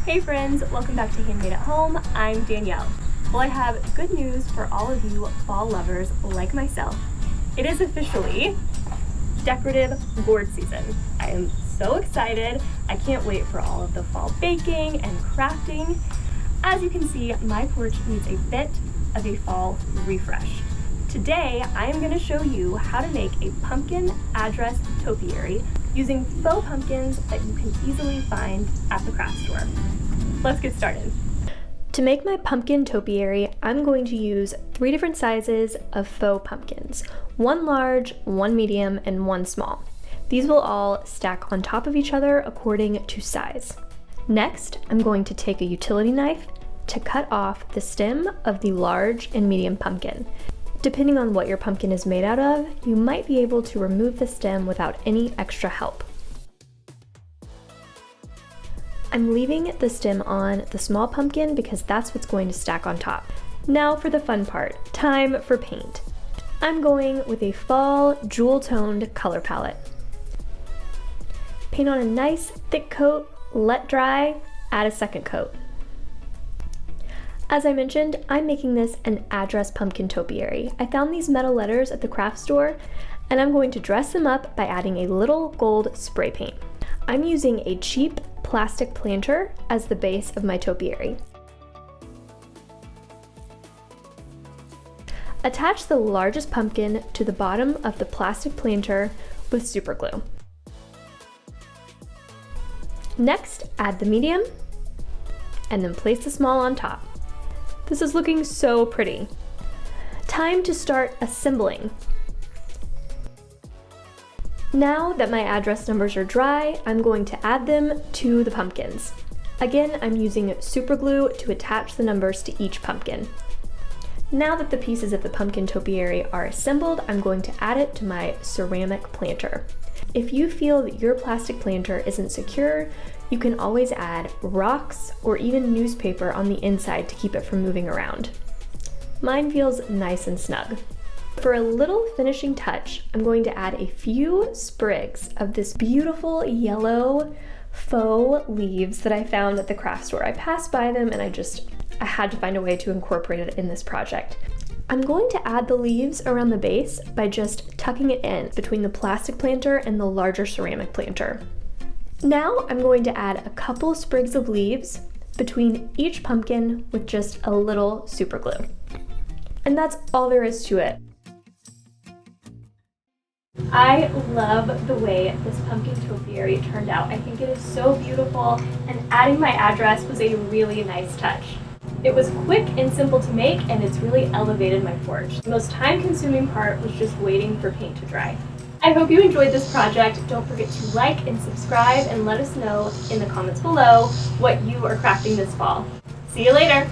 Hey friends, welcome back to Handmade at Home. I'm Danielle. Well, I have good news for all of you fall lovers like myself. It is officially decorative gourd season. I am so excited. I can't wait for all of the fall baking and crafting. As you can see, my porch needs a bit of a fall refresh. Today, I am going to show you how to make a pumpkin address topiary using faux pumpkins that you can easily find at the craft store. Let's get started. To make my pumpkin topiary, I'm going to use 3 different sizes of faux pumpkins, 1 large, 1 medium, and 1 small. These will all stack on top of each other according to size. Next, I'm going to take a utility knife to cut off the stem of the large and medium pumpkin. Depending on what your pumpkin is made out of, you might be able to remove the stem without any extra help. I'm leaving the stem on the small pumpkin because that's what's going to stack on top. Now for the fun part, time for paint. I'm going with a fall jewel-toned color palette. Paint on a nice thick coat, let dry, add a second coat. As I mentioned, I'm making this an address pumpkin topiary. I found these metal letters at the craft store, and I'm going to dress them up by adding a little gold spray paint. I'm using a cheap plastic planter as the base of my topiary. Attach the largest pumpkin to the bottom of the plastic planter with super glue. Next, add the medium, and then place the small on top. This is looking so pretty. Time to start assembling. Now that my address numbers are dry, I'm going to add them to the pumpkins. Again, I'm using super glue to attach the numbers to each pumpkin. Now that the pieces of the pumpkin topiary are assembled, I'm going to add it to my ceramic planter. If you feel that your plastic planter isn't secure, you can always add rocks or even newspaper on the inside to keep it from moving around. Mine feels nice and snug. For a little finishing touch, I'm going to add a few sprigs of this beautiful yellow faux leaves that I found at the craft store. I passed by them and I had to find a way to incorporate it in this project. I'm going to add the leaves around the base by just tucking it in between the plastic planter and the larger ceramic planter. Now I'm going to add a couple sprigs of leaves between each pumpkin with just a little super glue. And that's all there is to it. I love the way this pumpkin topiary turned out. I think it is so beautiful, and adding my address was a really nice touch. It was quick and simple to make, and it's really elevated my porch. The most time-consuming part was just waiting for paint to dry. I hope you enjoyed this project. Don't forget to like and subscribe, and let us know in the comments below what you are crafting this fall. See you later!